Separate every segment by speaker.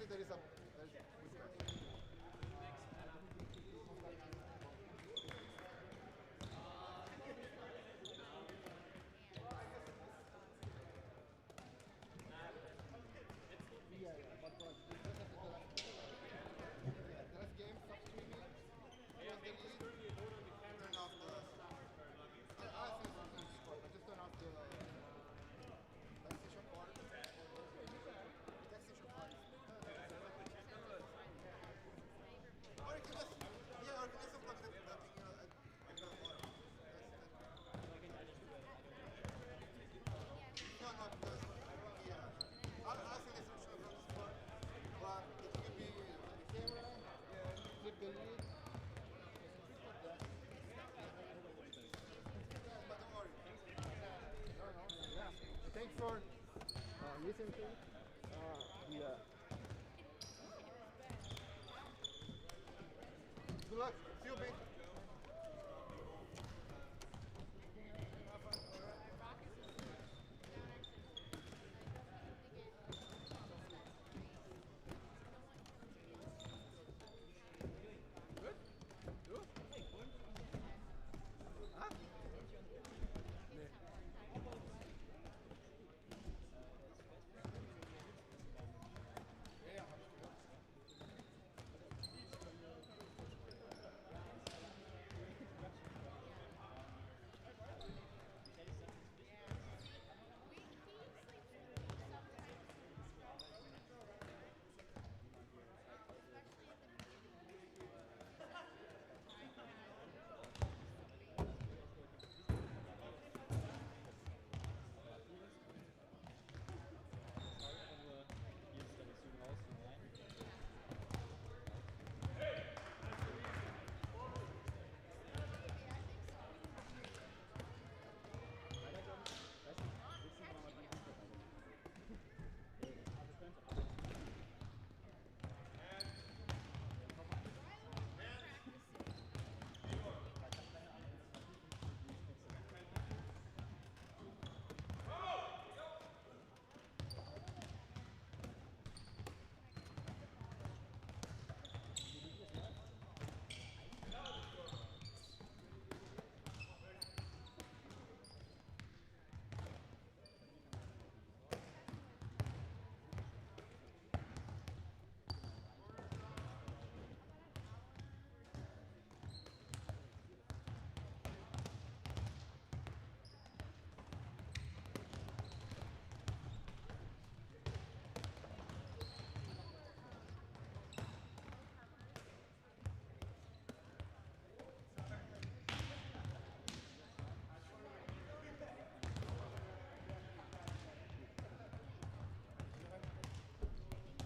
Speaker 1: there is a but the last game stopped streaming. Close the league. Turn off the. I think something is Discord. I just turn off the PlayStation part. PlayStation part. Or you can just, yeah, or you can just unplug the thing, and go for it. No, no, because, yeah. I think it's optional from Discord, but it could be the camera, click the lead. But don't worry. Yeah. Thanks for listening to it. Yeah. Good luck. See you, mate.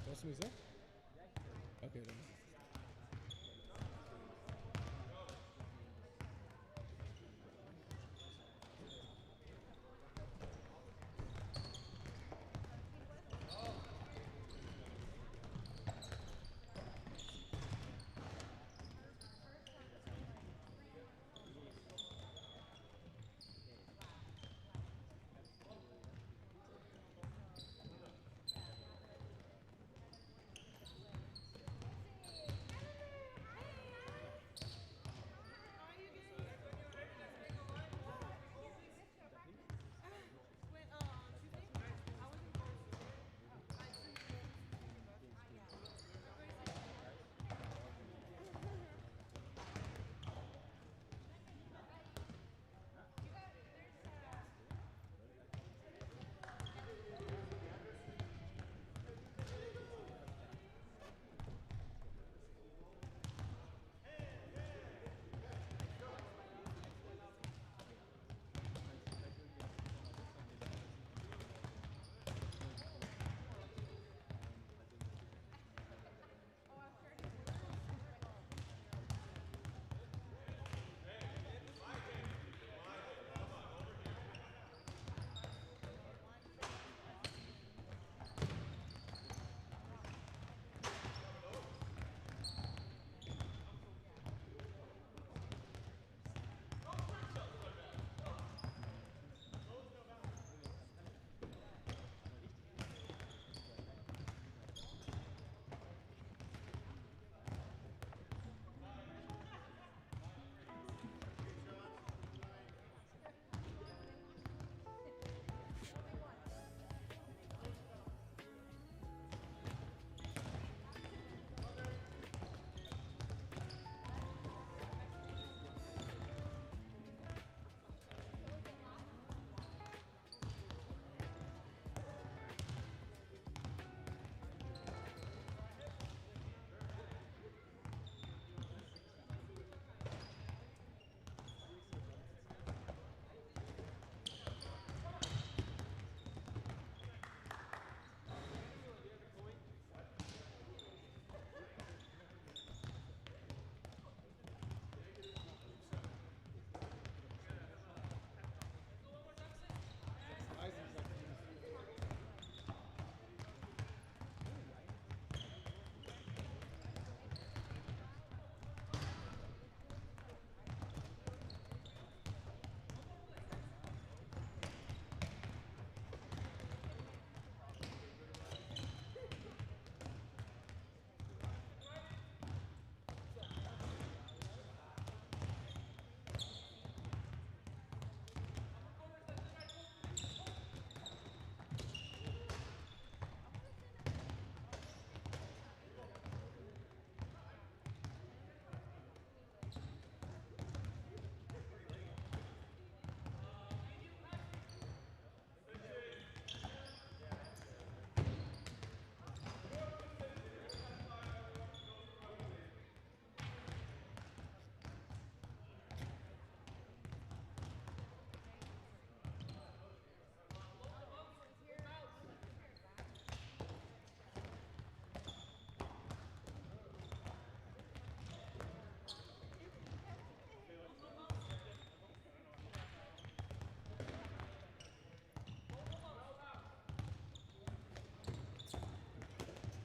Speaker 2: Hörst du mich so? Okay, dann ist es.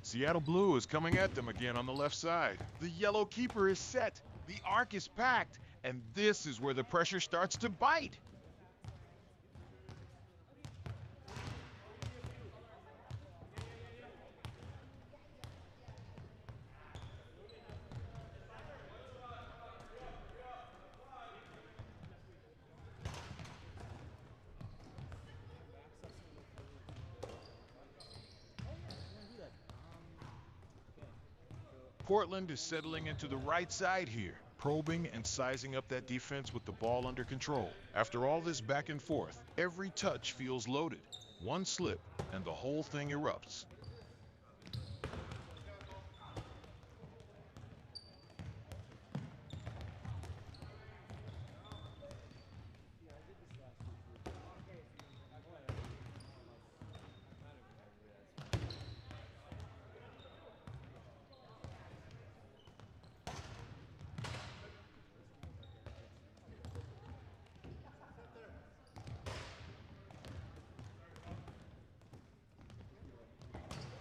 Speaker 3: Seattle Blue is coming at them again on the left side. The yellow keeper is set. The arc is packed. And this is where the pressure starts to bite. Portland is settling into the right side here, probing and sizing up that defense with the ball under control. After all this back and forth, every touch feels loaded. One slip, and the whole thing erupts.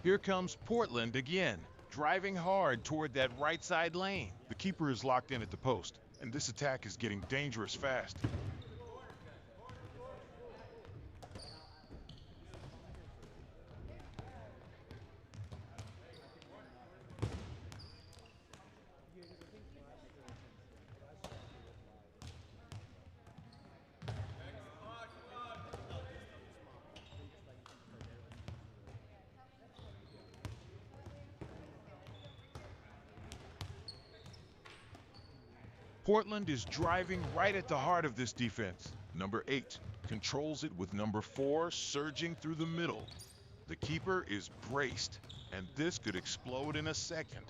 Speaker 3: Here comes Portland again, driving hard toward that right side lane. The keeper is locked in at the post, and this attack is getting dangerous fast. Portland is driving right at the heart of this defense. Number 8 controls it with number 4 surging through the middle. The keeper is braced, and this could explode in a second.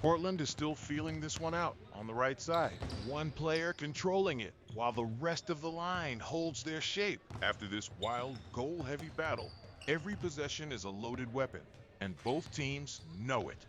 Speaker 3: Portland is still feeling this one out on the right side. One player controlling it, while the rest of the line holds their shape. After this wild, goal-heavy battle, every possession is a loaded weapon, and both teams know it.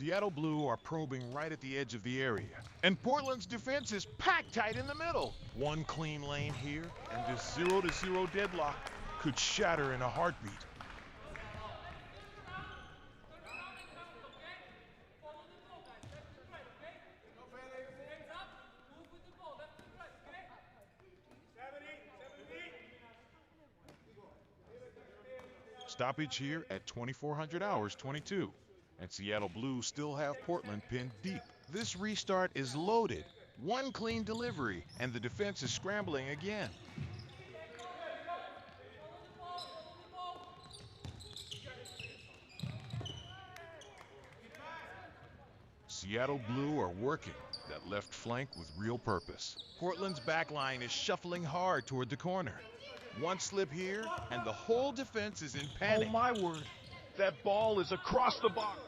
Speaker 3: Seattle Blue are probing right at the edge of the area. And Portland's defense is packed tight in the middle. One clean lane here, and this 0-0 deadlock could shatter in a heartbeat. Stoppage here at 2400 hours 22. And Seattle Blues still have Portland pinned deep. This restart is loaded. One clean delivery, and the defense is scrambling again. Seattle Blue are working that left flank with real purpose. Portland's back line is shuffling hard toward the corner. One slip here, and the whole defense is in panic.
Speaker 4: Oh my word, that ball is across the box.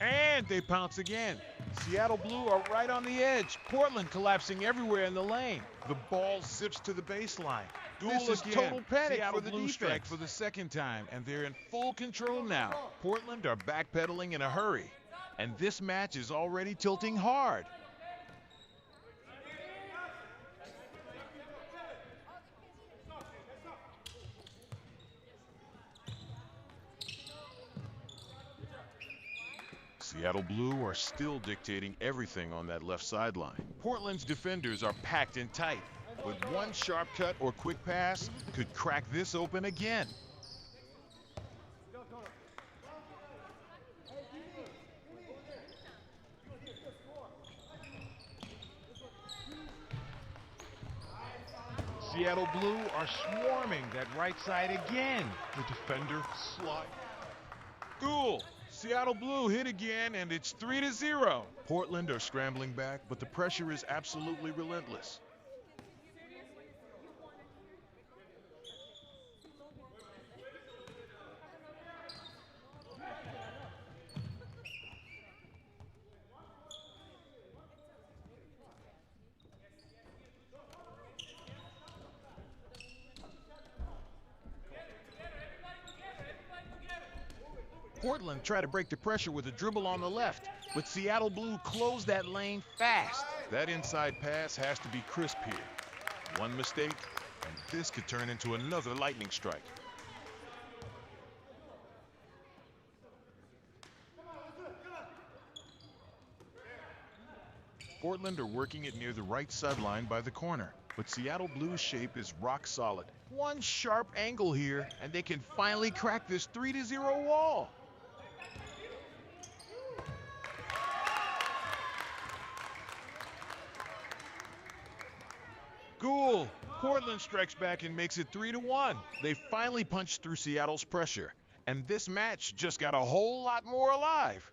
Speaker 3: And they pounce again. Seattle Blue are right on the edge. Portland collapsing everywhere in the lane. The ball zips to the baseline. This is total panic
Speaker 4: Seattle
Speaker 3: for the
Speaker 4: Blue
Speaker 3: defense. Strike for the second time, and they're in full control now. Portland are backpedaling in a hurry, and this match is already tilting hard. Seattle Blue are still dictating everything on that left sideline. Portland's defenders are packed in tight, but one sharp cut or quick pass could crack this open again.
Speaker 4: Seattle Blue are swarming that right side again. The defender slide.
Speaker 3: Cool. Seattle Blue hit again, and it's 3-0. Portland are scrambling back, but the pressure is absolutely relentless. Portland tried to break the pressure with a dribble on the left, but Seattle Blue closed that lane fast. That inside pass has to be crisp here. One mistake, and this could turn into another lightning strike. Portland are working it near the right sideline by the corner, but Seattle Blue's shape is rock solid. One sharp angle here, and they can finally crack this 3-0 wall. Cool. Portland strikes back and makes it 3-1. They finally punched through Seattle's pressure, and this match just got a whole lot more alive.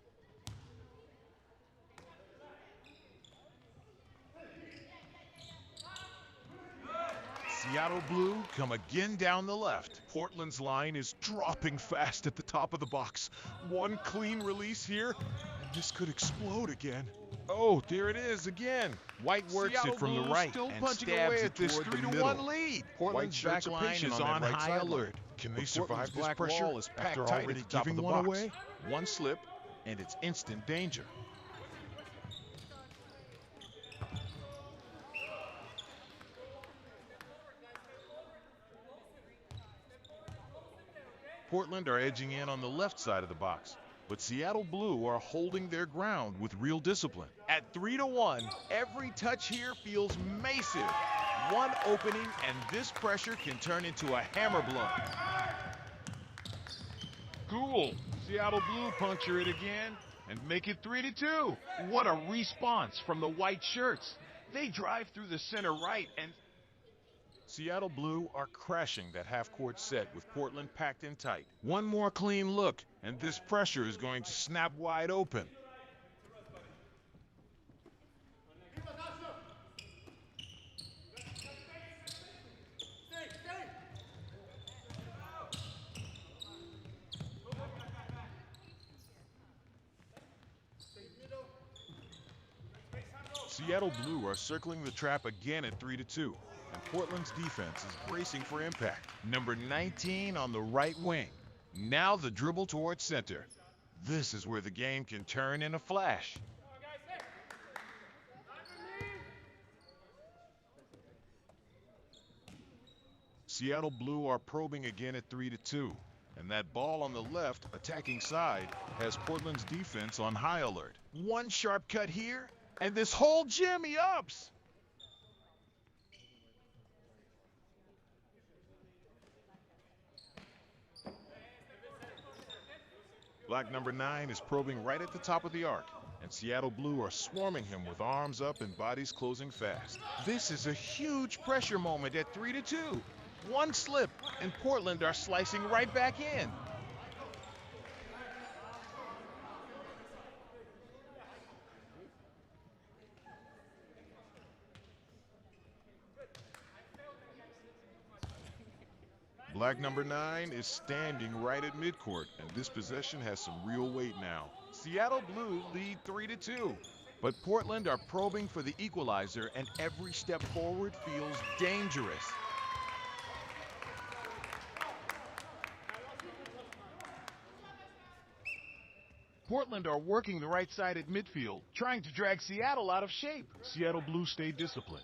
Speaker 3: Seattle Blue come again down the left. Portland's line is dropping fast at the top of the box. One clean release here, and this could explode again. Oh, there it is again. White works
Speaker 4: Seattle
Speaker 3: it from the
Speaker 4: Blue
Speaker 3: right
Speaker 4: still
Speaker 3: and
Speaker 4: punching
Speaker 3: stabs
Speaker 4: away
Speaker 3: it
Speaker 4: at this
Speaker 3: toward the
Speaker 4: 3-1
Speaker 3: middle.
Speaker 4: lead.
Speaker 3: Portland's back line is on high alert. Can they survive this pressure after already giving one away? One slip, and it's instant danger. Portland are edging in on the left side of the box, but Seattle Blue are holding their ground with real discipline. At 3-1, every touch here feels massive. One opening, and this pressure can turn into a hammer blow. Cool. Seattle Blue puncture it again and make it 3-2.
Speaker 4: What a response from the white shirts. They drive through the center right and
Speaker 3: Seattle Blue are crashing that half-court set with Portland packed in tight. One more clean look, and this pressure is going to snap wide open. Seattle Blue are circling the trap again at 3-2. And Portland's defense is bracing for impact. Number 19 on the right wing. Now the dribble towards center. This is where the game can turn in a flash. Seattle Blue are probing again at 3-2. And that ball on the left, attacking side, has Portland's defense on high alert. One sharp cut here, and this whole gym ups. Black number 9 is probing right at the top of the arc, and Seattle Blue are swarming him with arms up and bodies closing fast. This is a huge pressure moment at 3-2. One slip, and Portland are slicing right back in. Black number 9 is standing right at midcourt, and this possession has some real weight now. Seattle Blue lead 3-2, but Portland are probing for the equalizer, and every step forward feels dangerous.
Speaker 4: Portland are working the right side at midfield, trying to drag Seattle out of shape. Seattle Blue stay disciplined,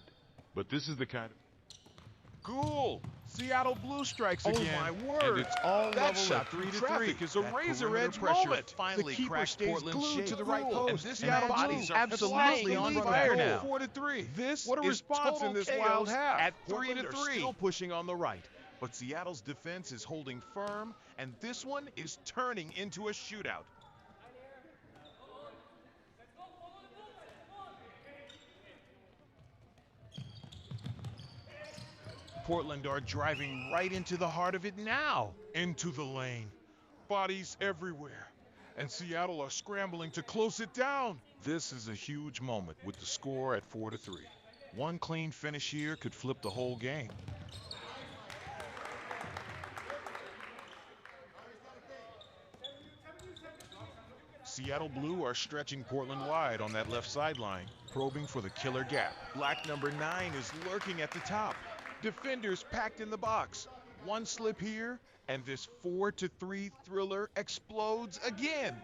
Speaker 4: but this is the kind of...
Speaker 3: Cool! Seattle Blue strikes again.
Speaker 4: Oh my word!
Speaker 3: And it's all
Speaker 4: That
Speaker 3: level
Speaker 4: shot
Speaker 3: at
Speaker 4: through
Speaker 3: 3-3.
Speaker 4: traffic is a
Speaker 3: That
Speaker 4: razor
Speaker 3: perimeter
Speaker 4: edge
Speaker 3: pressure
Speaker 4: moment.
Speaker 3: Finally
Speaker 4: The keeper
Speaker 3: cracks
Speaker 4: stays
Speaker 3: Portland's
Speaker 4: glued
Speaker 3: shape.
Speaker 4: to the right
Speaker 3: Cool.
Speaker 4: post.
Speaker 3: And this
Speaker 4: Seattle
Speaker 3: bodies are
Speaker 4: absolutely on fire now.
Speaker 3: 4-3. This
Speaker 4: What a
Speaker 3: is
Speaker 4: response
Speaker 3: total
Speaker 4: in this
Speaker 3: chaos
Speaker 4: wild half.
Speaker 3: At
Speaker 4: Portland
Speaker 3: 3-3.
Speaker 4: are
Speaker 3: Still pushing on the right, but Seattle's defense is holding firm, and this one is turning into a shootout. Portland are driving right into the heart of it now. Into the lane. Bodies everywhere. And Seattle are scrambling to close it down. This is a huge moment with the score at 4-3. One clean finish here could flip the whole game. Seattle Blue are stretching Portland wide on that left sideline, probing for the killer gap. Black number 9 is lurking at the top. Defenders packed in the box. One slip here, and this 4-3 thriller explodes again.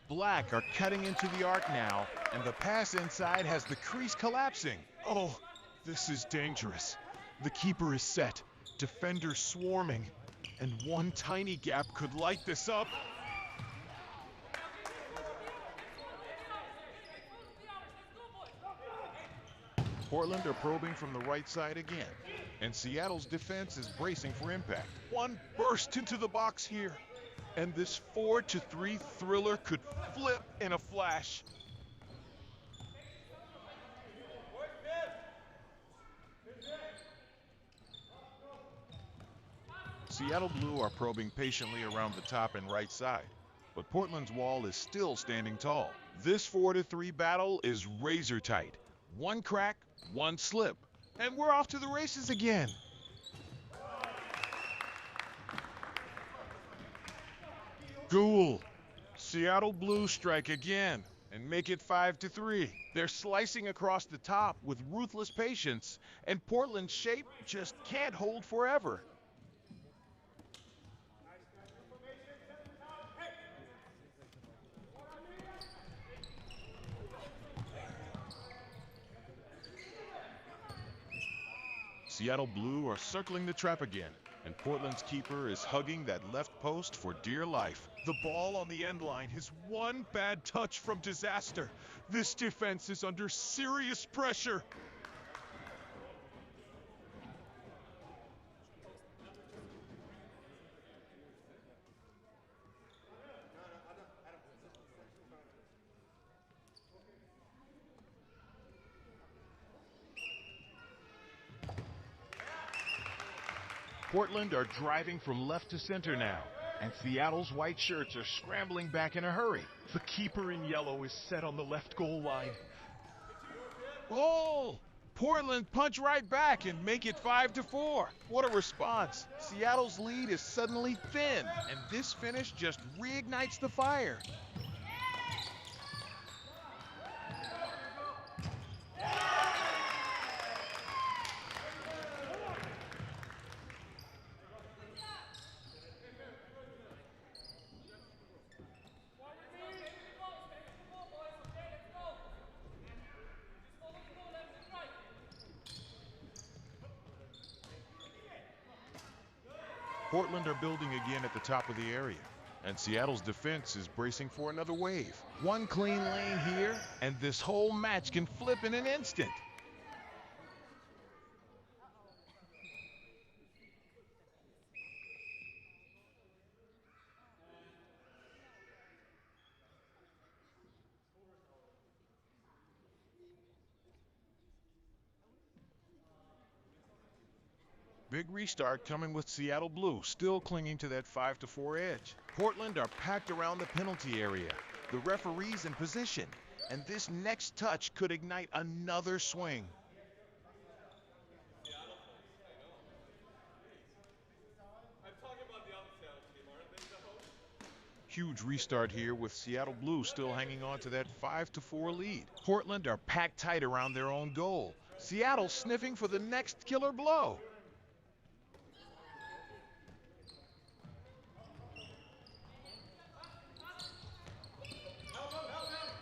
Speaker 3: Black are cutting into the arc now, and the pass inside has the crease collapsing. Oh, this is dangerous. The keeper is set, defenders swarming, and one tiny gap could light this up. Portland are probing from the right side again, and Seattle's defense is bracing for impact. One burst into the box here, and this 4-3 thriller could flip in a flash. Seattle Blue are probing patiently around the top and right side, but Portland's wall is still standing tall. This 4-3 battle is razor tight. One crack, one slip, and we're off to the races again. Ghoul. Seattle Blue strike again and make it 5-3. They're slicing across the top with ruthless patience, and Portland's shape just can't hold forever. Seattle Blue are circling the trap again, and Portland's keeper is hugging that left post for dear life. The ball on the end line is one bad touch from disaster. This defense is under serious pressure.
Speaker 4: Portland are driving from left to center now, and Seattle's white shirts are scrambling back in a hurry. The keeper in yellow is set on the left goal line.
Speaker 3: Oh! Portland punch right back and make it 5-4. What a response. Seattle's lead is suddenly thin, and this finish just reignites the fire. Portland are building again at the top of the area, and Seattle's defense is bracing for another wave. One clean lane here, and this whole match can flip in an instant. Big restart coming with Seattle Blue, still clinging to that 5-4 edge. Portland are packed around the penalty area. The referee's in position, and this next touch could ignite another swing. Huge restart here with Seattle Blue still hanging on to that 5-4 lead. Portland are packed tight around their own goal. Seattle sniffing for the next killer blow.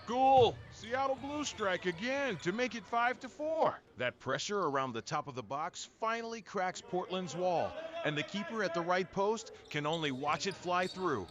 Speaker 3: Goal! Seattle Blue strike again to make it 5-4. That pressure around the top of the box finally cracks Portland's wall, and the keeper at the right post can only watch it fly through.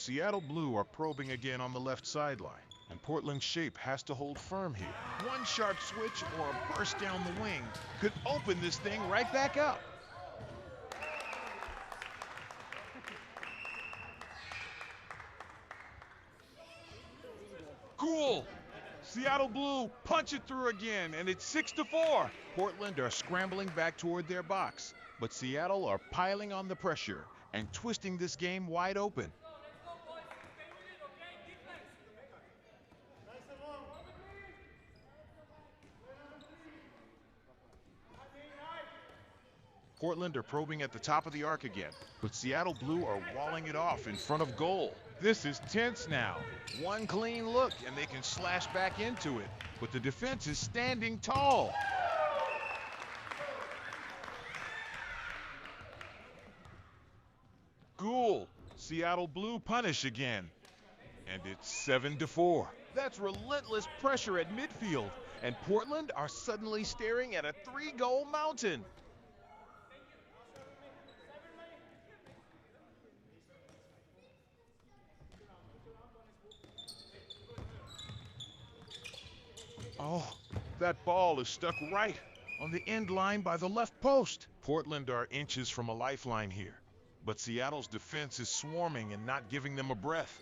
Speaker 3: Seattle Blue are probing again on the left sideline, and Portland's shape has to hold firm here. One sharp switch or a burst down the wing could open this thing right back up. Cool! Seattle Blue punch it through again, and it's 6-4. Portland are scrambling back toward their box, but Seattle are piling on the pressure and twisting this game wide open. Portland are probing at the top of the arc again, but Seattle Blue are walling it off in front of goal. This is tense now. One clean look and they can slash back into it, but the defense is standing tall. Goal! Seattle Blue punish again, and it's 7-4. That's relentless pressure at midfield, and Portland are suddenly staring at a 3-goal mountain. Oh, that ball is stuck right on the end line by the left post. Portland are inches from a lifeline here, but Seattle's defense is swarming and not giving them a breath.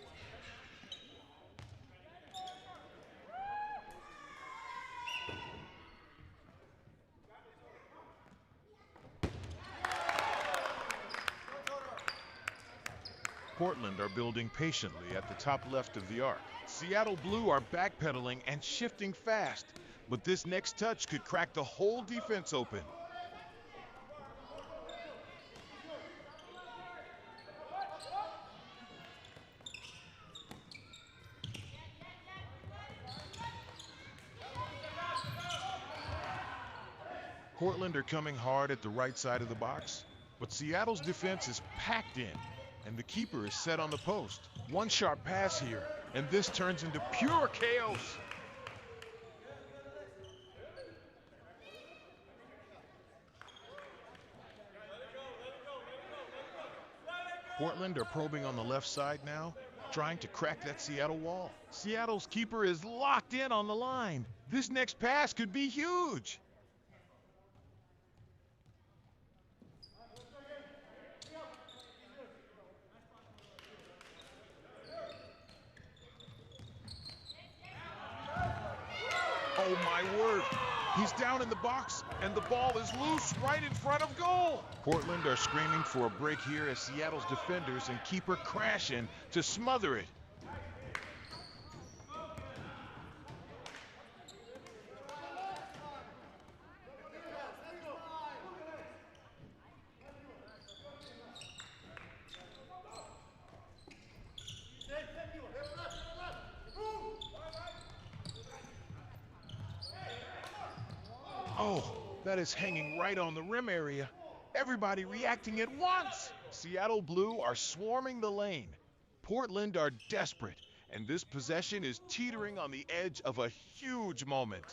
Speaker 3: Portland are building patiently at the top left of the arc. Seattle Blue are backpedaling and shifting fast, but this next touch could crack the whole defense open. Portland are coming hard at the right side of the box, but Seattle's defense is packed in, and the keeper is set on the post. One sharp pass here, and this turns into pure chaos. Portland are probing on the left side now, trying to crack that Seattle wall. Seattle's keeper is locked in on the line. This next pass could be huge. Oh my word, he's down in the box and the ball is loose right in front of goal. Portland are screaming for a break here as Seattle's defenders and keeper crash in to smother it. Oh, that is hanging right on the rim area. Everybody reacting at once. Seattle Blue are swarming the lane. Portland are desperate, and this possession is teetering on the edge of a huge moment.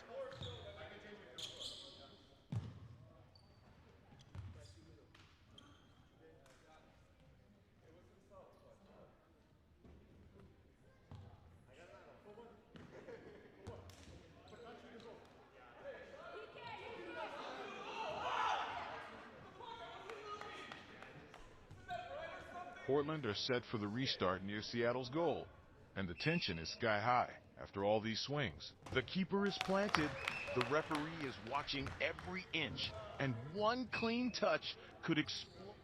Speaker 4: Portland are set for the restart near Seattle's goal, and the tension is sky high after all these swings. The keeper is planted, the referee is watching every inch, and one clean touch could explode.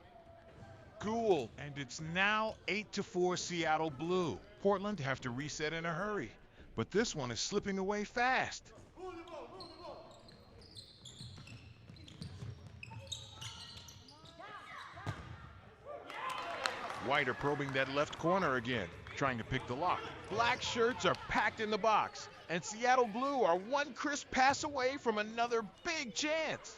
Speaker 3: Goal, and it's now 8-4 Seattle Blue. Portland have to reset in a hurry, but this one is slipping away fast. White are probing that left corner again, trying to pick the lock. Black shirts are packed in the box, and Seattle Blue are one crisp pass away from another big chance.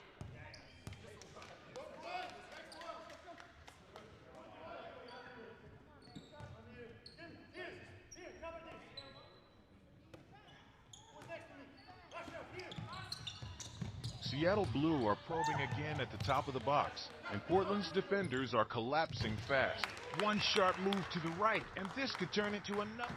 Speaker 4: Seattle Blue are probing again at the top of the box, and Portland's defenders are collapsing fast. One sharp move to the right, and this could turn into another.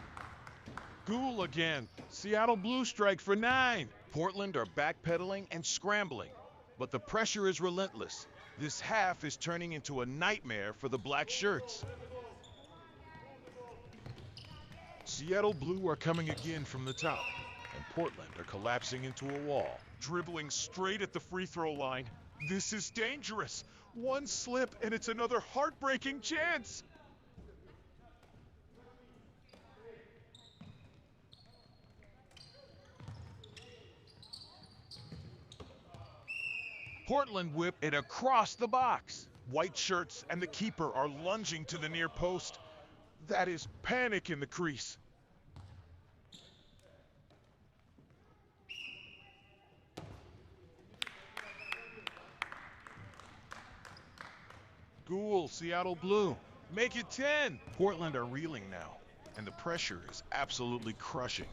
Speaker 3: Goal again. Seattle Blue strike for 9. Portland are backpedaling and scrambling, but the pressure is relentless. This half is turning into a nightmare for the black shirts. Seattle Blue are coming again from the top, and Portland are collapsing into a wall. Dribbling straight at the free throw line. This is dangerous. One slip and it's another heartbreaking chance. Portland whip it across the box. White shirts and the keeper are lunging to the near post. That is panic in the crease. Goal, Seattle Blue. Make it 10. Portland are reeling now, and the pressure is absolutely crushing.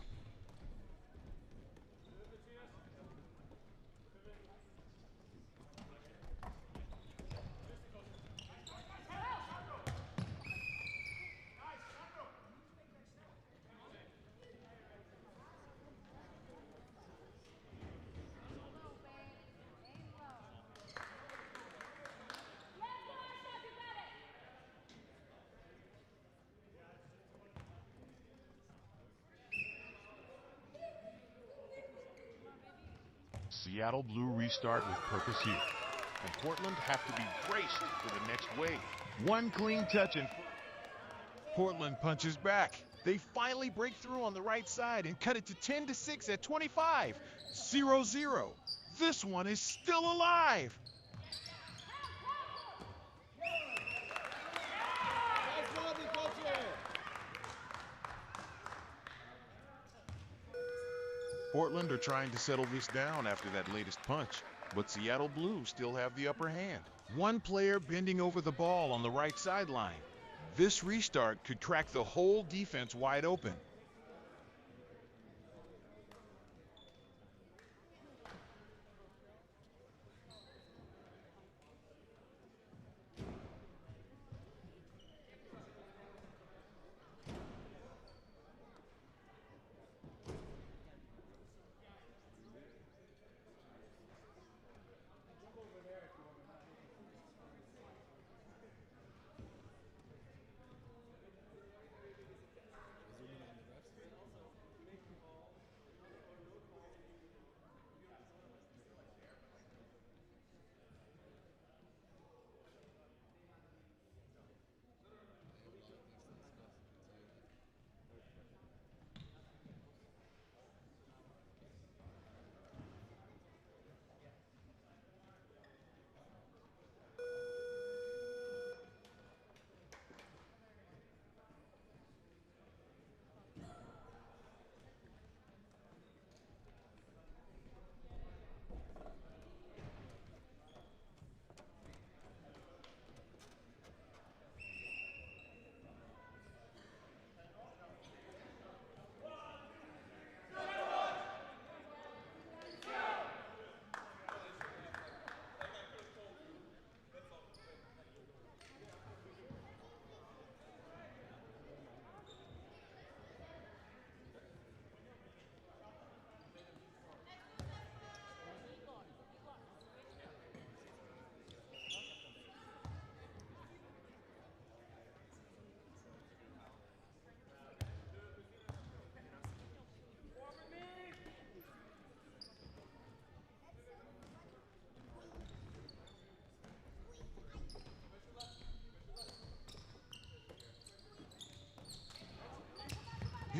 Speaker 4: Seattle Blue restart with purpose here, and Portland have to be braced for the next wave. One clean touch and
Speaker 3: Portland punches back. They finally break through on the right side and cut it to 10-6 at 25. 0-0. This one is still alive. Portland are trying to settle this down after that latest punch, but Seattle Blue still have the upper hand. One player bending over the ball on the right sideline. This restart could crack the whole defense wide open.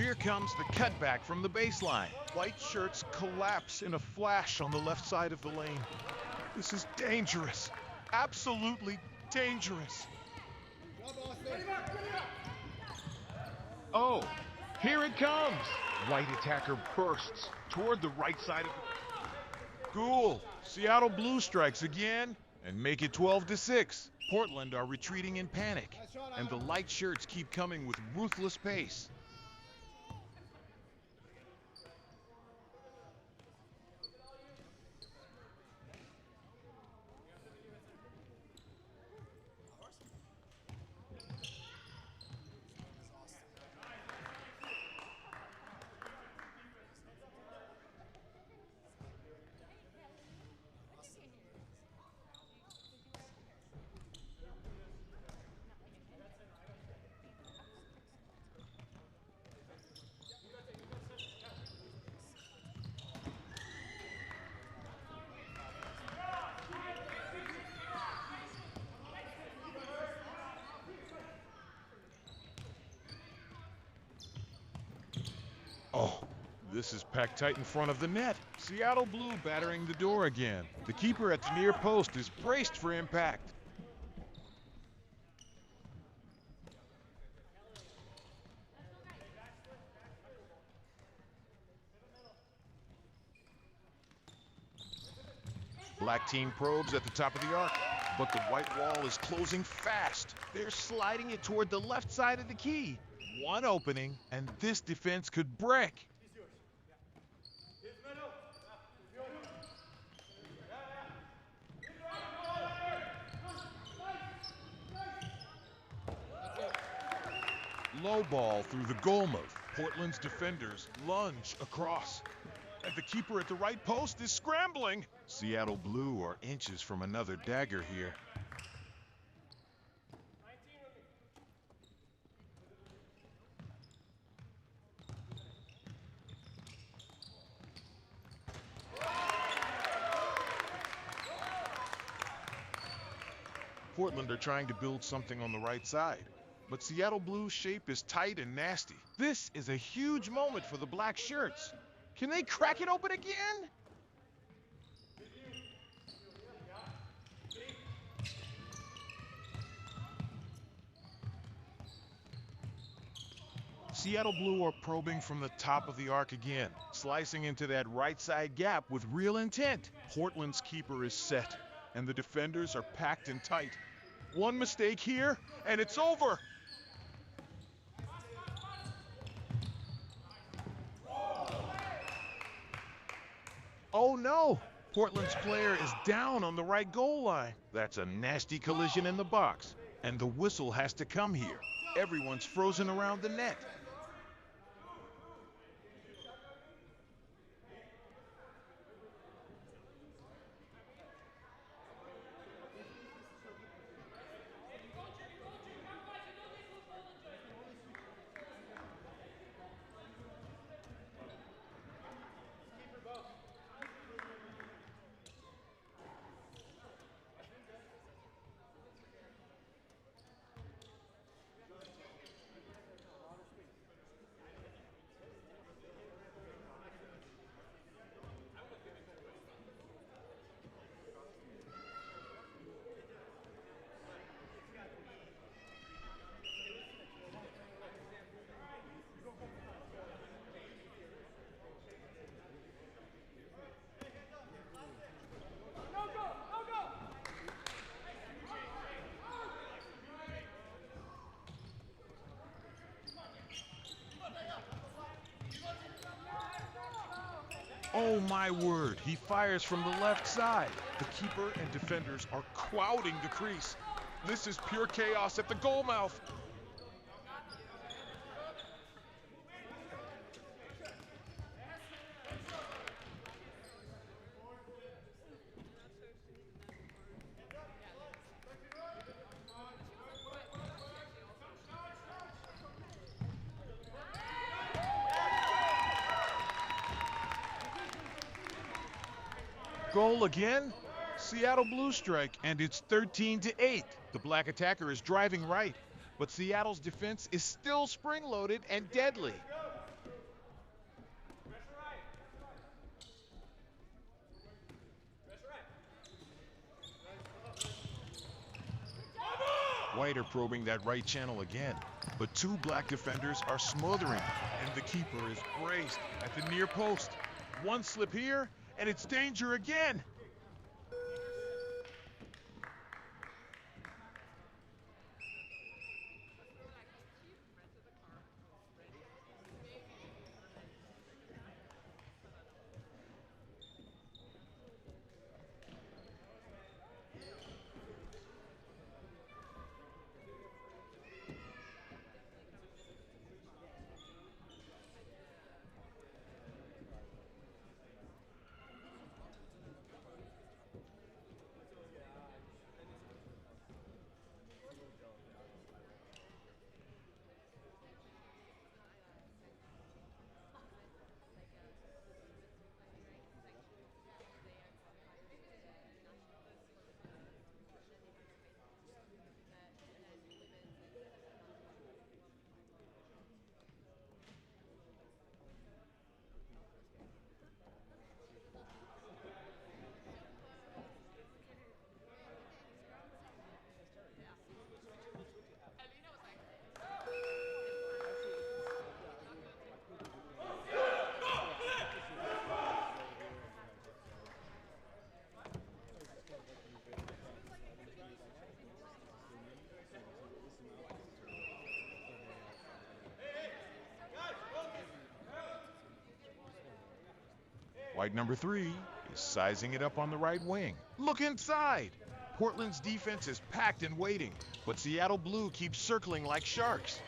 Speaker 3: Here comes the cutback from the baseline. White shirts collapse in a flash on the left side of the lane. This is dangerous. Absolutely dangerous.
Speaker 4: Oh, here it comes. White attacker bursts toward the right side of the...
Speaker 3: Cool. Seattle Blue strikes again and make it 12-6. Portland are retreating in panic, and the light shirts keep coming with ruthless pace. Oh, this is packed tight in front of the net. Seattle Blue battering the door again. The keeper at the near post is braced for impact. Black team probes at the top of the arc, but the white wall is closing fast. They're sliding it toward the left side of the key. One opening, and this defense could break. Low ball through the goal mouth. Portland's defenders lunge across. And the keeper at the right post is scrambling. Seattle Blue are inches from another dagger here. Portland are trying to build something on the right side, but Seattle Blue's shape is tight and nasty. This is a huge moment for the black shirts. Can they crack it open again? Seattle Blue are probing from the top of the arc again, slicing into that right side gap with real intent. Portland's keeper is set, and the defenders are packed and tight. One mistake here, and it's over. Oh no! Portland's player is down on the right goal line. That's a nasty collision in the box, and the whistle has to come here. Everyone's frozen around the net. Oh my word, he fires from the left side. The keeper and defenders are crowding the crease. This is pure chaos at the goal mouth. Goal again? Seattle Blue strike, and it's 13-8. The black attacker is driving right, but Seattle's defense is still spring-loaded and deadly. White are probing that right channel again, but two black defenders are smothering, and the keeper is braced at the near post. One slip here, and it's danger again. White number 3 is sizing it up on the right wing. Look inside! Portland's defense is packed and waiting, but Seattle Blue keeps circling like sharks.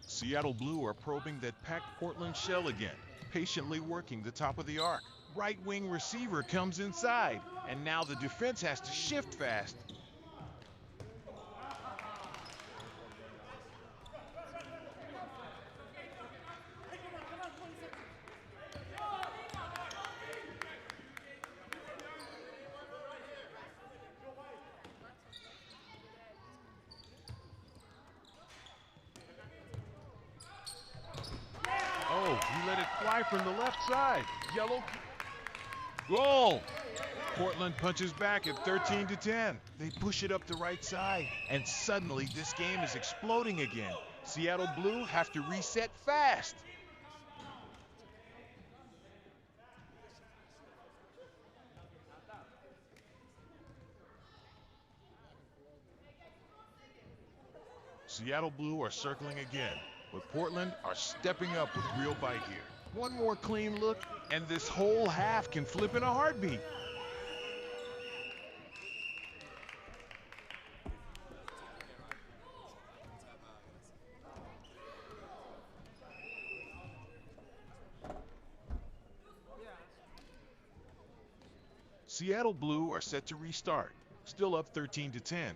Speaker 3: Seattle Blue are probing that packed Portland shell again, patiently working the top of the arc. Right wing receiver comes inside, and now the defense has to shift fast. Oh, he let it fly from the left side. Yellow. Goal! Portland punches back at 13-10. They push it up the right side, and suddenly this game is exploding again. Seattle Blue have to reset fast. Seattle Blue are circling again, but Portland are stepping up with real bite here. One more clean look, and this whole half can flip in a heartbeat. Seattle Blue are set to restart, still up 13-10,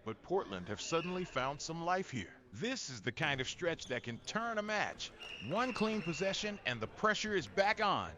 Speaker 3: but Portland have suddenly found some life here. This is the kind of stretch that can turn a match. One clean possession and the pressure is back on.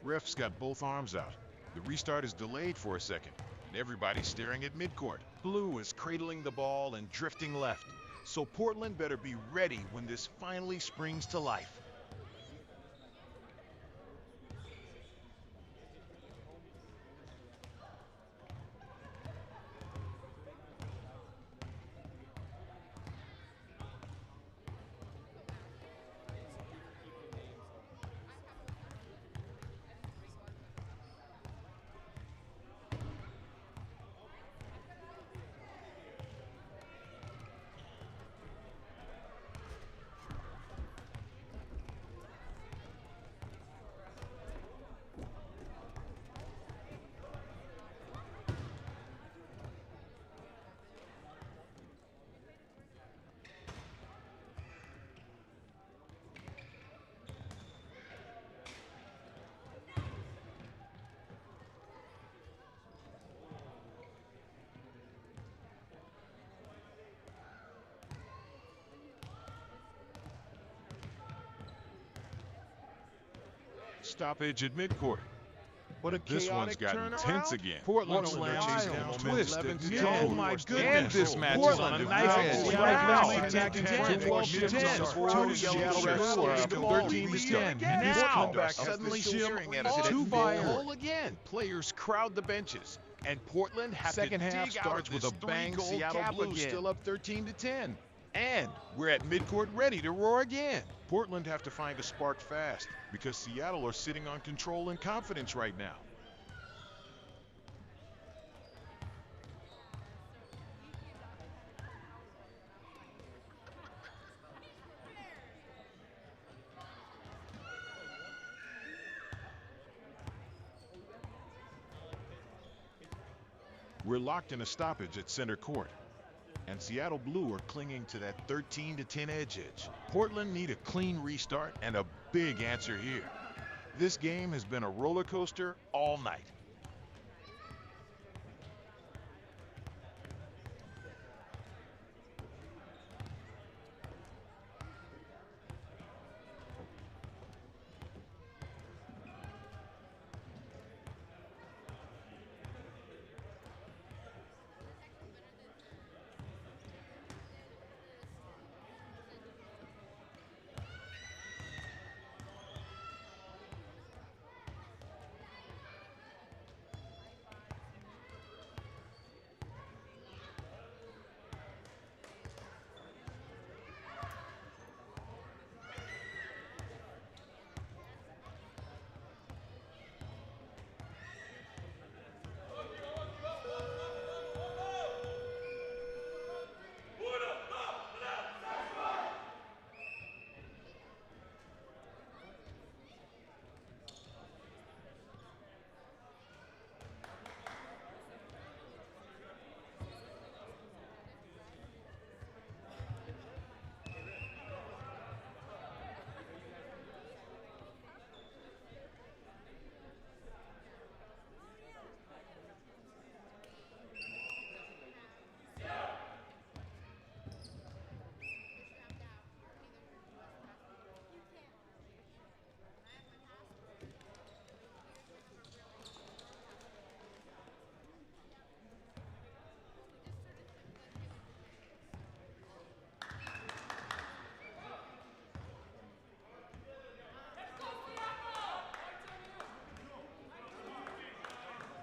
Speaker 3: Ref's got both arms out. The restart is delayed for a second, and everybody's staring at midcourt. Blue is cradling the ball and drifting left, so Portland better be ready when this finally springs to life. Stoppage at midcourt.
Speaker 4: What a
Speaker 3: This one's
Speaker 4: chaotic
Speaker 3: gotten
Speaker 4: turnaround.
Speaker 3: tense again.
Speaker 4: Portland
Speaker 3: Slams
Speaker 4: slams
Speaker 3: down
Speaker 4: down
Speaker 3: twist
Speaker 4: momentum.
Speaker 3: at the
Speaker 4: Yeah.
Speaker 3: end.
Speaker 4: Oh my
Speaker 3: And
Speaker 4: goodness.
Speaker 3: this match is
Speaker 4: Portland,
Speaker 3: on
Speaker 4: a
Speaker 3: the
Speaker 4: nice
Speaker 3: verge.
Speaker 4: Seattle
Speaker 3: Wow.
Speaker 4: Blue take the 10 to
Speaker 3: Washington
Speaker 4: 10.
Speaker 3: Tips.
Speaker 4: Seattle
Speaker 3: Seattle
Speaker 4: Blue
Speaker 3: Blue
Speaker 4: come
Speaker 3: 13 to
Speaker 4: restart
Speaker 3: 10.
Speaker 4: Now,
Speaker 3: Now,
Speaker 4: suddenly
Speaker 3: staring at
Speaker 4: on
Speaker 3: us at
Speaker 4: fire.
Speaker 3: goal again. Players crowd the benches, and Portland have
Speaker 4: Second
Speaker 3: to
Speaker 4: half
Speaker 3: dig
Speaker 4: starts
Speaker 3: out
Speaker 4: with
Speaker 3: this
Speaker 4: a bang.
Speaker 3: three-goal
Speaker 4: Seattle
Speaker 3: gap
Speaker 4: Blues
Speaker 3: again.
Speaker 4: still up 13 to 10.
Speaker 3: And we're at midcourt ready to roar again. Portland have to find a spark fast because Seattle are sitting on control and confidence right now. We're locked in a stoppage at center court, and Seattle Blue are clinging to that 13 to 10 edge. Portland need a clean restart and a big answer here. This game has been a roller coaster all night.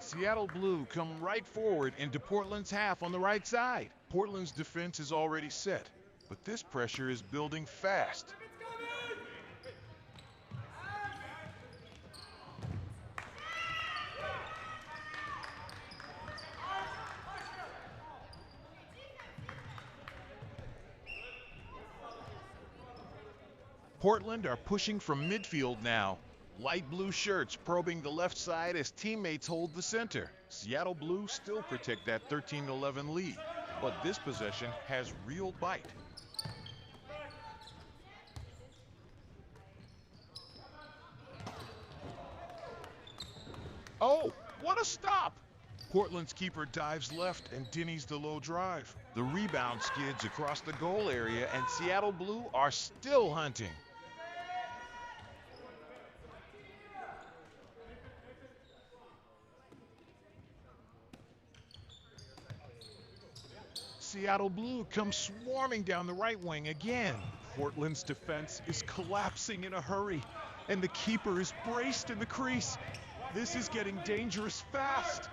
Speaker 3: Seattle Blue come right forward into Portland's half on the right side. Portland's defense is already set, but this pressure is building fast. Portland are pushing from midfield now. Light blue shirts probing the left side as teammates hold the center. Seattle Blue still protect that 13-11 lead, but this possession has real bite. Oh, what a stop! Portland's keeper dives left and dinnies the low drive. The rebound skids across the goal area, and Seattle Blue are still hunting. Seattle Blue comes swarming down the right wing again. Portland's defense is collapsing in a hurry, and the keeper is braced in the crease. This is getting dangerous fast.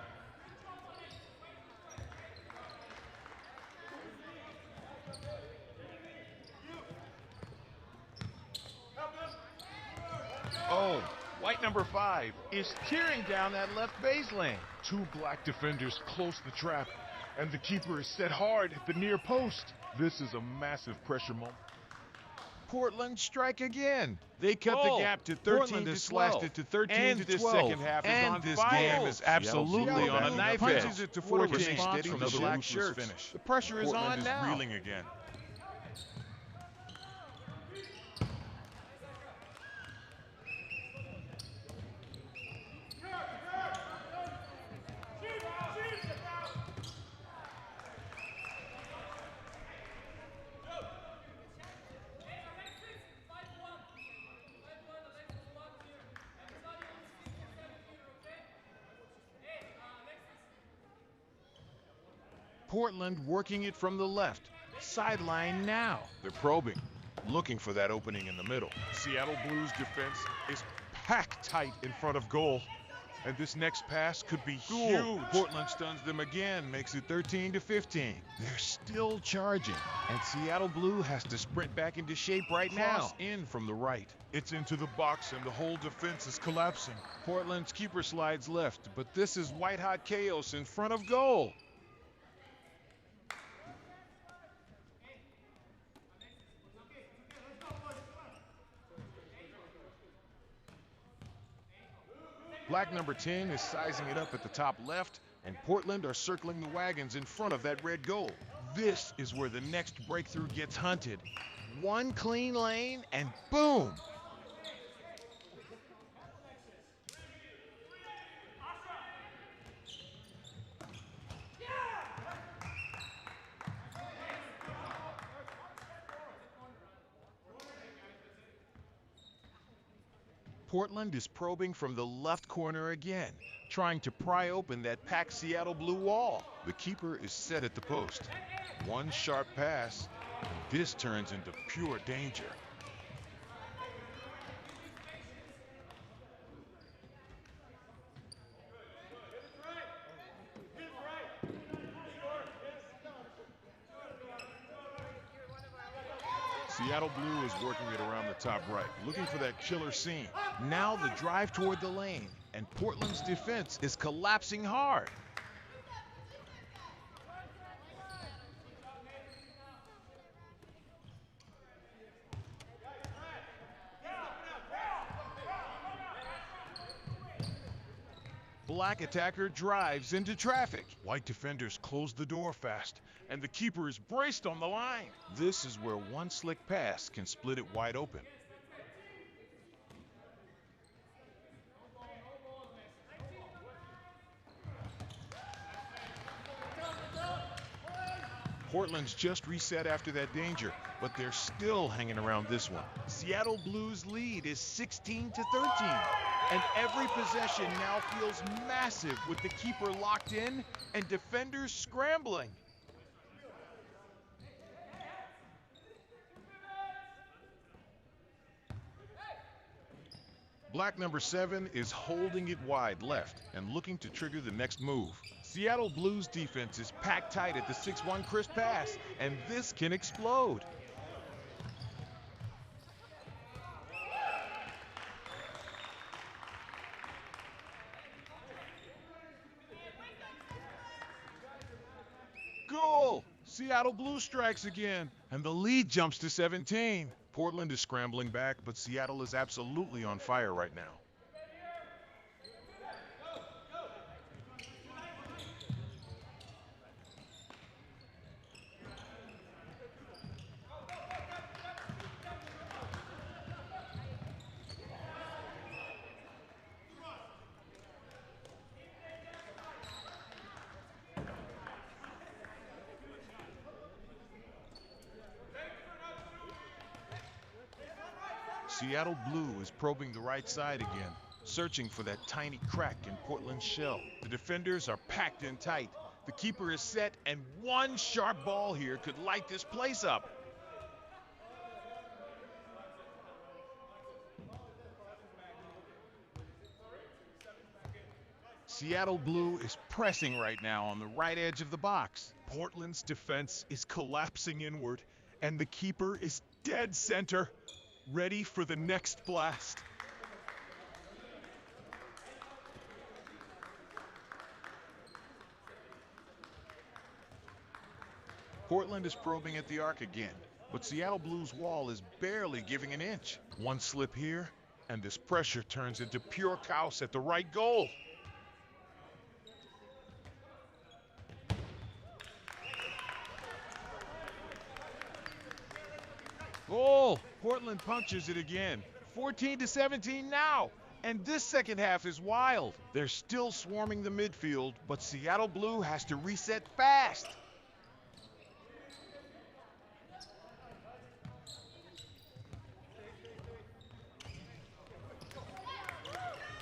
Speaker 4: Oh, white number 5 is tearing down that left base lane. Two black defenders close the trap, and the keeper is set hard at the near post. This is a massive pressure moment.
Speaker 3: Portland strike again. They cut
Speaker 2: Oh,
Speaker 3: the gap to 13
Speaker 2: Portland
Speaker 3: to
Speaker 2: has
Speaker 3: 12.
Speaker 2: slashed it to 13
Speaker 3: and
Speaker 2: to
Speaker 3: this
Speaker 2: 12.
Speaker 3: second half is
Speaker 2: And
Speaker 3: on
Speaker 2: this
Speaker 3: fire.
Speaker 2: game is absolutely
Speaker 3: Seattle
Speaker 2: on a
Speaker 3: Blue
Speaker 2: knife
Speaker 3: punches
Speaker 2: edge.
Speaker 3: it to
Speaker 2: What a
Speaker 3: 14
Speaker 2: response
Speaker 3: from
Speaker 2: from
Speaker 3: the
Speaker 2: the
Speaker 3: black
Speaker 2: Blues
Speaker 3: shirts.
Speaker 2: finish.
Speaker 3: The pressure is
Speaker 2: Portland
Speaker 3: on
Speaker 2: is
Speaker 3: now.
Speaker 2: reeling again. Portland working it from the left. Sideline now. They're probing, looking for that opening in the middle. Seattle Blues defense is packed tight in front of goal. And this next pass could be huge. Portland stuns them again, makes it 13 to 15. They're still charging, and Seattle Blue has to sprint back into shape right now. In from the right. It's into the box, and the whole defense is collapsing. Portland's keeper slides left, but this is white-hot chaos in front of goal. Black number 10 is sizing it up at the top left, and Portland are circling the wagons in front of that red goal. This is where the next breakthrough gets hunted. One clean lane, and boom! Portland is probing from the left corner again, trying to pry open that packed Seattle Blue wall. The keeper is set at the post. One sharp pass, and this turns into pure danger. Seattle Blue is working it around the top right, looking for that killer seam. Now the drive toward the lane, and Portland's defense is collapsing hard. Black attacker drives into traffic. White defenders close the door fast, and the keeper is braced on the line. This is where one slick pass can split it wide open. Portland's just reset after that danger, but they're still hanging around this one. Seattle Blues lead is 16 to 13, and every possession now feels massive with the keeper locked in and defenders scrambling. Black number 7 is holding it wide left and looking to trigger the next move. Seattle Blues defense is packed tight at the 6-1 crisp pass, and this can explode. Goal! Seattle Blue strikes again, and the lead jumps to 17. Portland is scrambling back, but Seattle is absolutely on fire right now. Seattle Blue is probing the right side again, searching for that tiny crack in Portland's shell. The defenders are packed in tight.
Speaker 3: The keeper is set, and one sharp ball here could light this place up. Seattle Blue is pressing right now on the right edge of the box. Portland's defense is collapsing inward, and the keeper is dead center, ready for the next blast. Portland is probing at the arc again, but Seattle Blue's wall is barely giving an inch. One slip here, and this pressure turns into pure chaos at the right goal. Goal! Portland punches it again. 14-17 now. And this second half is wild. They're still swarming the midfield, but Seattle Blue has to reset fast.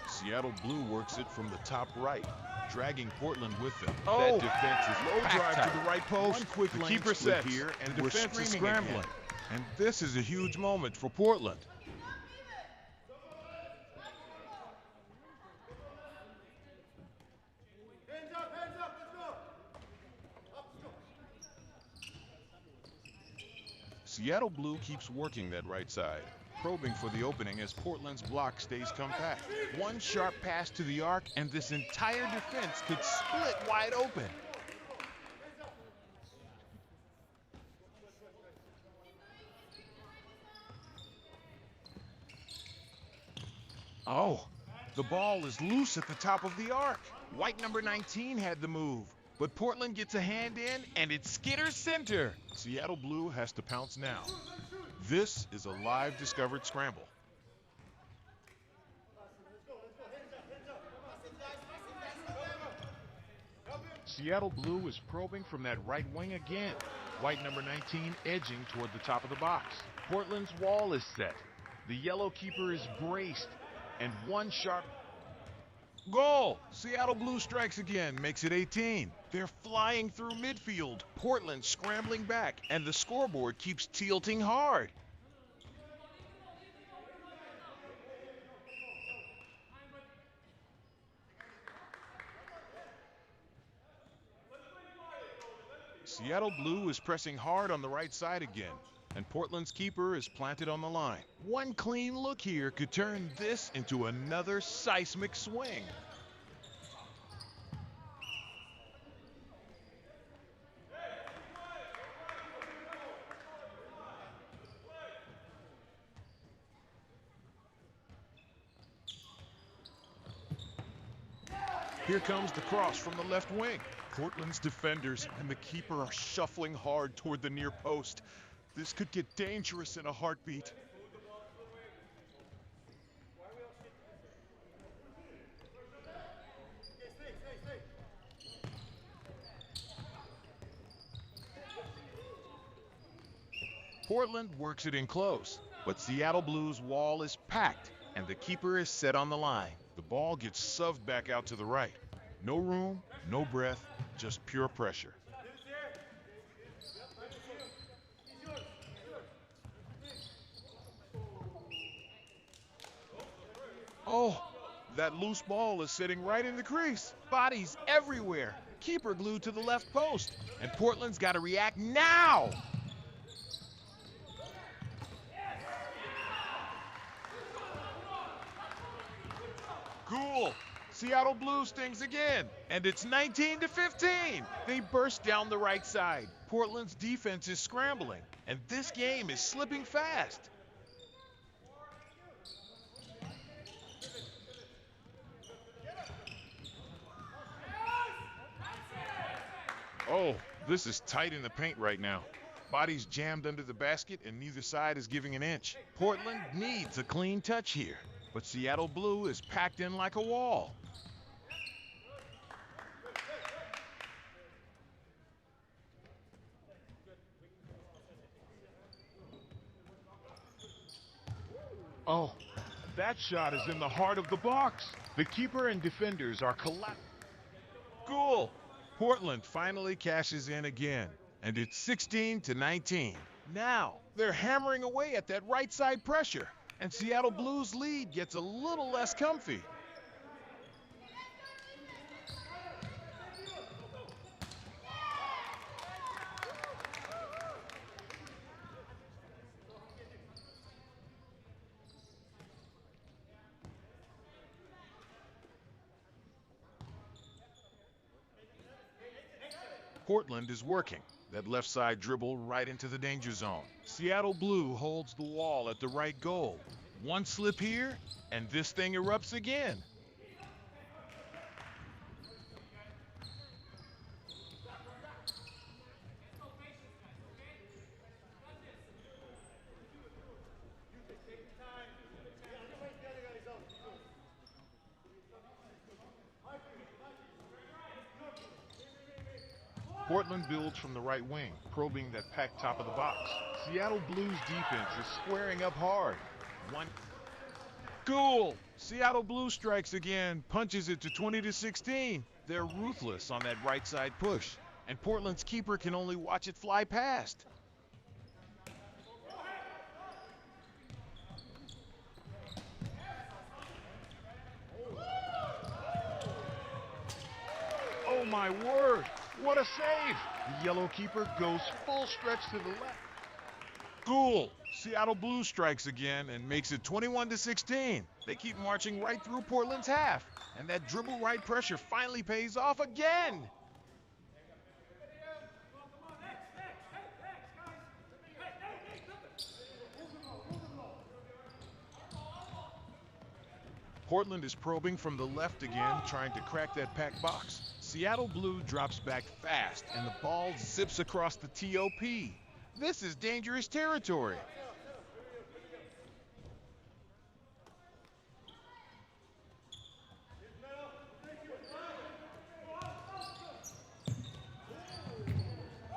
Speaker 3: Seattle Blue works it from the top right, dragging Portland with them. That defense is low drive to the right post. One quick keeper set here, and the defense is scrambling. Again. And this is a huge moment for Portland.
Speaker 1: Hands up, let's go.
Speaker 3: Seattle Blue keeps working that right side, probing for the opening as Portland's block stays compact. One sharp pass to the arc, and this entire defense could split wide open. Oh, the ball is loose at the top of the arc. White number 19 had the move, but Portland gets a hand in, and it skitters center. Seattle Blue has to pounce now. This is a live discovered scramble.
Speaker 4: Seattle Blue is probing from that right wing again. White number 19 edging toward the top of the box. Portland's wall is set. The yellow keeper is braced. And one sharp
Speaker 3: goal! Seattle Blue strikes again, makes it 18. They're flying through midfield. Portland scrambling back, and the scoreboard keeps tilting hard. Seattle Blue is pressing hard on the right side again, and Portland's keeper is planted on the line. One clean look here could turn this into another seismic swing. Here comes the cross from the left wing. Portland's defenders and the keeper are shuffling hard toward the near post. This could get dangerous in a heartbeat. Portland works it in close, but Seattle Blues' wall is packed, and the keeper is set on the line. The ball gets shoved back out to the right. No room, no breath, just pure pressure. Oh, that loose ball is sitting right in the crease. Bodies everywhere. Keeper glued to the left post. And Portland's got to react now. Cool. Seattle Blue stings again. And it's 19-15. They burst down the right side. Portland's defense is scrambling. And this game is slipping fast. Oh, this is tight in the paint right now. Bodies jammed under the basket and neither side is giving an inch. Portland needs a clean touch here, but Seattle Blue is packed in like a wall.
Speaker 4: Oh, that shot is in the heart of the box. The keeper and defenders are collapsing.
Speaker 3: Cool.
Speaker 2: Portland finally cashes in again, and it's 16-19. Now, they're hammering away at that right side pressure, and Seattle Blues' lead gets a little less comfy. Portland is working. That left side dribble right into the danger zone. Seattle Blue holds the wall at the right goal. One slip here, and this thing erupts again.
Speaker 4: Portland builds from the right wing, probing that packed top of the box. Seattle Blues defense is squaring up hard.
Speaker 2: Goal! Seattle Blue strikes again, punches it to 20-16. They're ruthless on that right side push, and Portland's keeper can only watch it fly past.
Speaker 4: Oh my word! What a save! The yellow keeper goes full stretch to the left.
Speaker 2: Goal! Seattle Blue strikes again and makes it 21-16. They keep marching right through Portland's half, and that dribble right pressure finally pays off again. Portland is probing from the left again, trying to crack that packed box. Seattle Blue drops back fast, and the ball zips across the TOP. This is dangerous territory.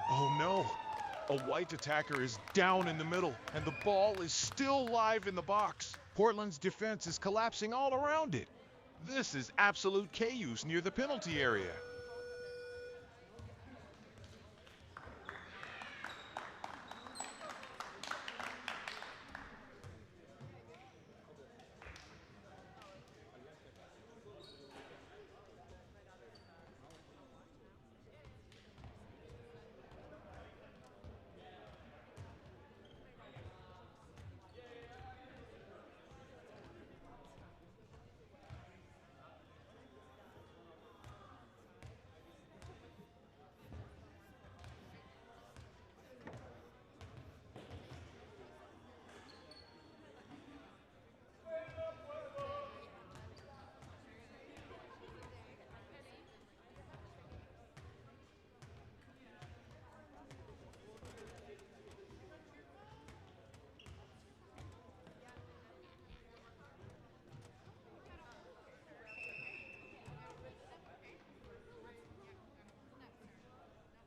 Speaker 2: Oh no! A white attacker is down in the middle, and the ball is still live in the box. Portland's defense is collapsing all around it. This is absolute chaos near the penalty area.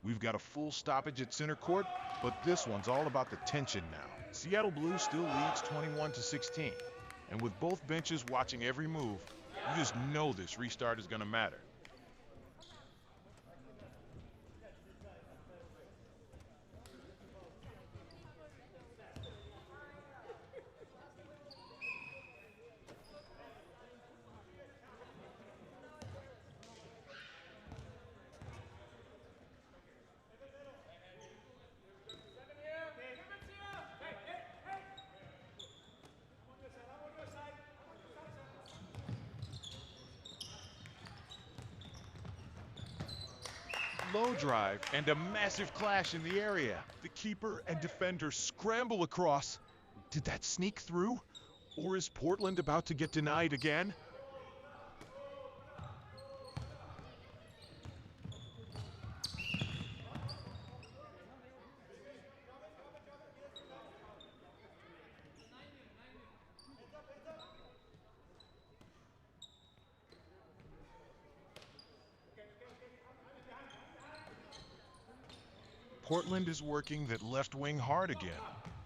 Speaker 2: We've got a full stoppage at center court, but this one's all about the tension now. Seattle Blues still leads 21-16, and with both benches watching every move, you just know this restart is going to matter. Low drive and a massive clash in the area. The keeper and defender scramble across. Did that sneak through? Or is Portland about to get denied again? Portland is working that left wing hard again,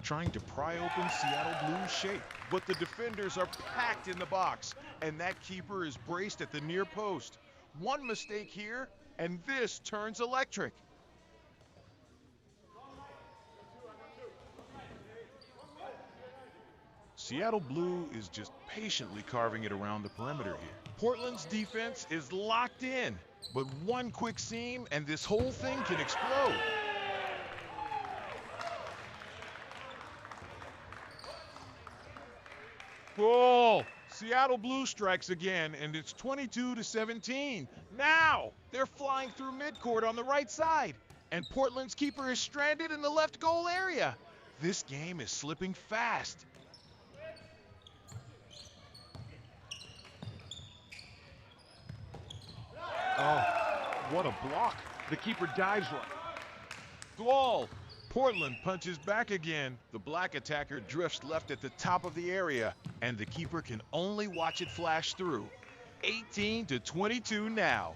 Speaker 2: trying to pry open Seattle Blues' shape. But the defenders are packed in the box, and that keeper is braced at the near post. One mistake here, and this turns electric. Seattle Blue is just patiently carving it around the perimeter here. Portland's defense is locked in, but one quick seam and this whole thing can explode. Goal! Seattle Blue strikes again, and it's 22-17. Now, they're flying through midcourt on the right side, and Portland's keeper is stranded in the left goal area. This game is slipping fast.
Speaker 4: Oh, what a block. The keeper dives right.
Speaker 2: Goal! Portland punches back again. The black attacker drifts left at the top of the area, and the keeper can only watch it flash through. 18-22 now.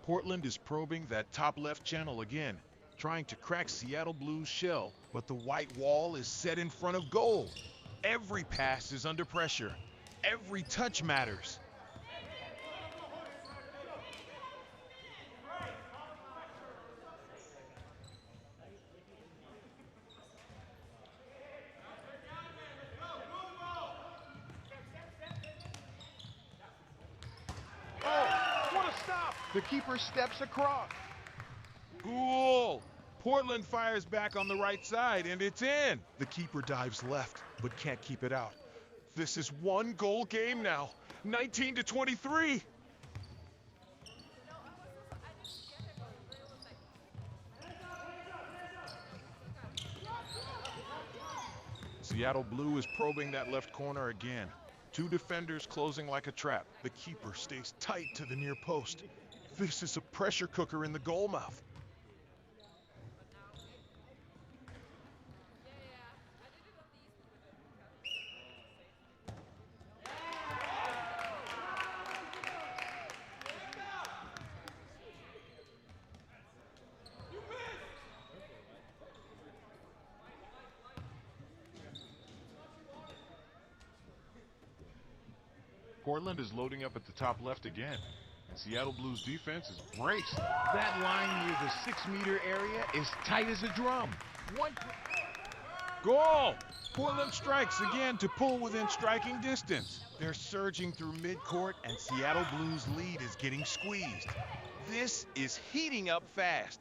Speaker 2: Portland is probing that top left channel again, trying to crack Seattle Blues' shell, but the white wall is set in front of goal. Every pass is under pressure. Every touch matters.
Speaker 4: The keeper steps across.
Speaker 2: Goal! Portland fires back on the right side, and it's in. The keeper dives left, but can't keep it out. This is one goal game now, 19-23. Seattle Blue is probing that left corner again. Two defenders closing like a trap. The keeper stays tight to the near post. This is a pressure cooker in the goal mouth.
Speaker 4: Portland is loading up at the top left again. Seattle Blues defense is braced. That line near the 6-meter area is tight as a drum.
Speaker 2: Goal! Portland strikes again to pull within striking distance. They're surging through midcourt, and Seattle Blues' lead is getting squeezed. This is heating up fast.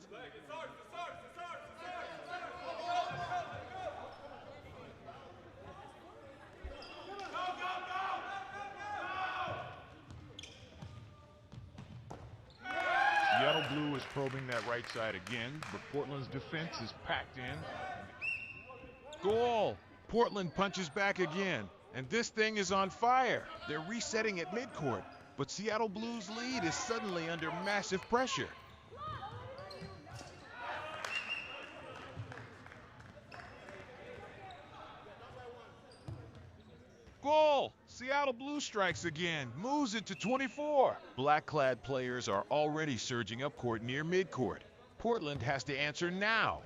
Speaker 4: Seattle Blue is probing that right side again, but Portland's defense is packed in.
Speaker 2: Goal! Portland punches back again, and this thing is on fire. They're resetting at midcourt, but Seattle Blues' lead is suddenly under massive pressure. Goal! Seattle Blues strikes again, moves it to 24. Black-clad players are already surging up court near midcourt. Portland has to answer now.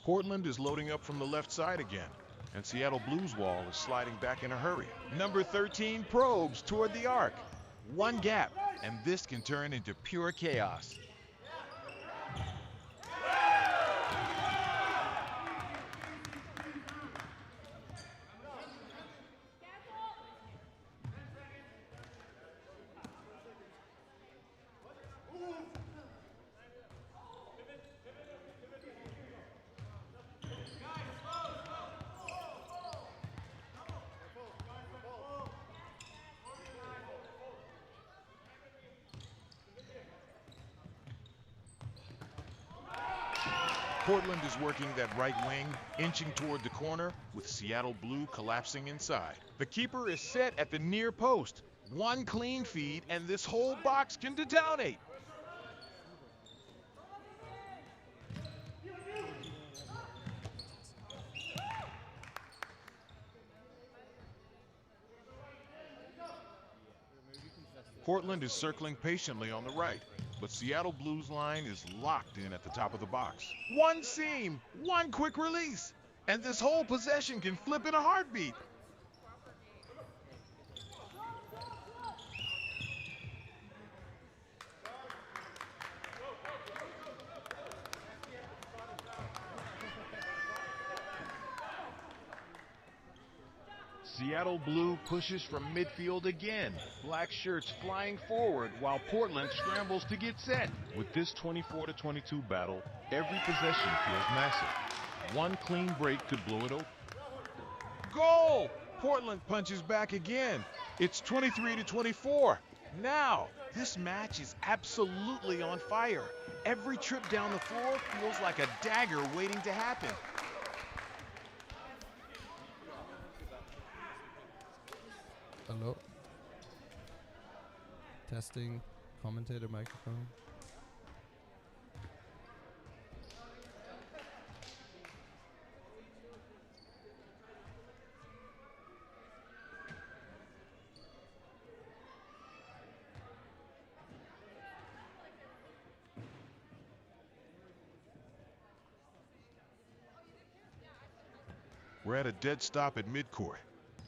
Speaker 3: Portland is loading up from the left side again, and Seattle Blues wall is sliding back in a hurry. Number 13 probes toward the arc. One gap, and this can turn into pure chaos. Portland is working that right wing, inching toward the corner, with Seattle Blue collapsing inside. The keeper is set at the near post. One clean feed, and this whole box can detonate. Portland is circling patiently on the right, but Seattle Blues line is locked in at the top of the box. One seam, one quick release, and this whole possession can flip in a heartbeat.
Speaker 4: Seattle Blue pushes from midfield again. Black shirts flying forward while Portland scrambles to get set. With this 24-22 battle, every possession feels massive. One clean break could blow it open.
Speaker 3: Goal! Portland punches back again. It's 23-24. Now, this match is absolutely on fire. Every trip down the floor feels like a dagger waiting to happen.
Speaker 5: Hello. Testing commentator microphone.
Speaker 3: We're at a dead stop at midcourt.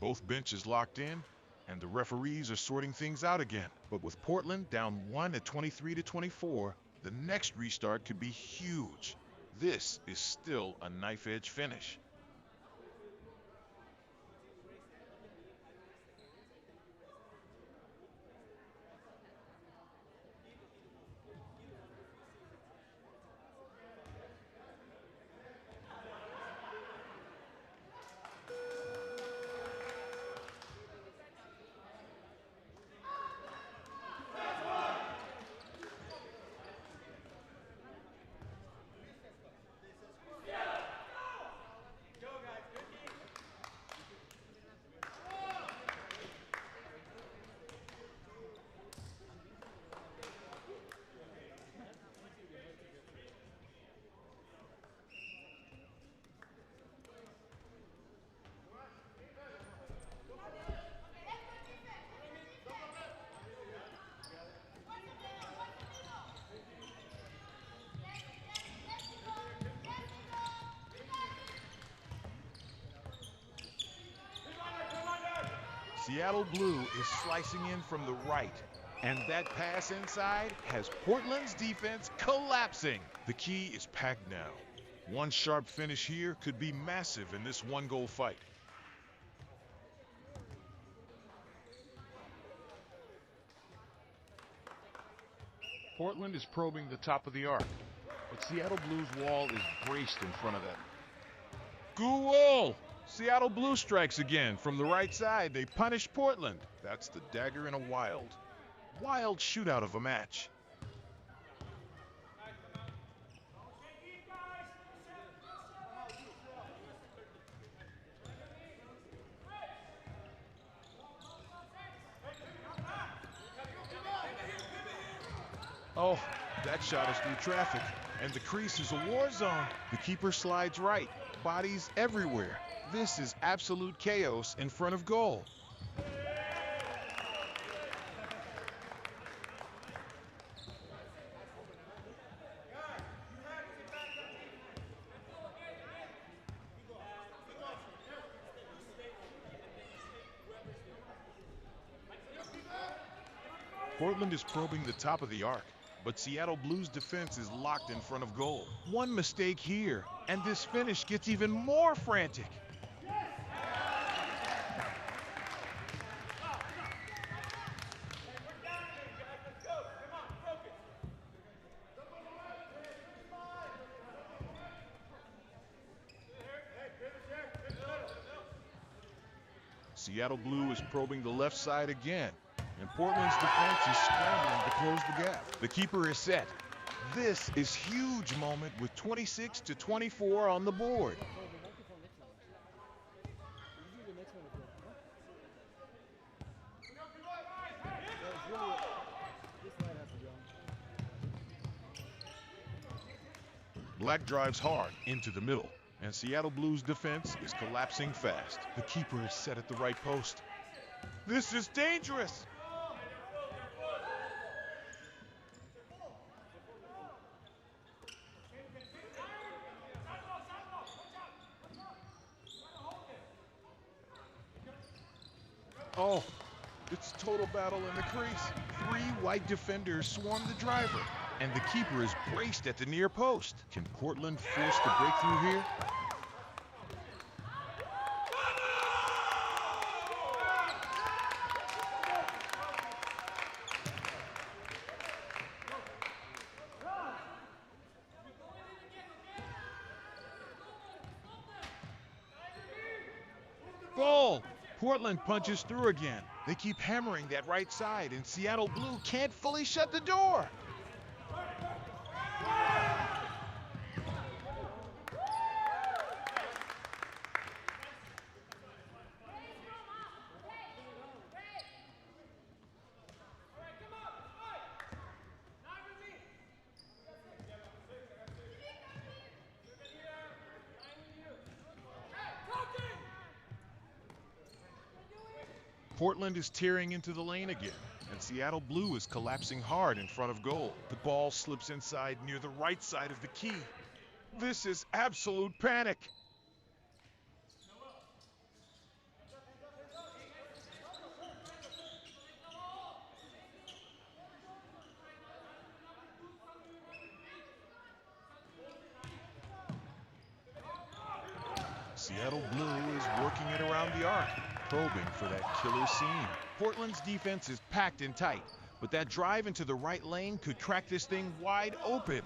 Speaker 3: Both benches locked in, and the referees are sorting things out again. But with Portland down 1 at 23-24, the next restart could be huge. This is still a knife-edge finish. Seattle Blue is slicing in from the right, and that pass inside has Portland's defense collapsing. The key is packed now. One sharp finish here could be massive in this one-goal fight.
Speaker 4: Portland is probing the top of the arc, but Seattle Blues wall is braced in front of them.
Speaker 3: Goal! Seattle Blue strikes again from the right side. They punish Portland. That's the dagger in a wild shootout of a match. Oh, that shot is through traffic, and the crease is a war zone. The keeper slides right, bodies everywhere. This is absolute chaos in front of goal. Portland is probing the top of the arc, but Seattle Blues defense is locked in front of goal. One mistake here, and this finish gets even more frantic. Seattle Blue is probing the left side again, and Portland's defense is scrambling to close the gap. The keeper is set. This is huge moment with 26-24 on the board. Black drives hard into the middle, and Seattle Blues defense is collapsing fast. The keeper is set at the right post. This is dangerous! Oh, it's total battle in the crease. 3 white defenders swarm the driver, and the keeper is braced at the near post. Can Portland force the breakthrough here? Goal! Portland punches through again. They keep hammering that right side, and Seattle Blue can't fully shut the door. Portland is tearing into the lane again, and Seattle Blue is collapsing hard in front of goal. The ball slips inside near the right side of the key. This is absolute panic. Seattle Blue is working it around the arc, probing for that killer scene. Portland's defense is packed in tight, but that drive into the right lane could crack this thing wide open.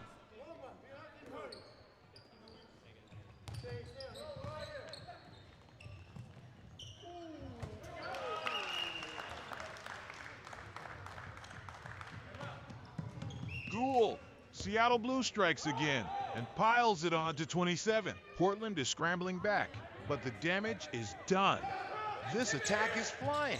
Speaker 3: Goal! Seattle Blue strikes again and piles it on to 27. Portland is scrambling back, but the damage is done. This attack is flying.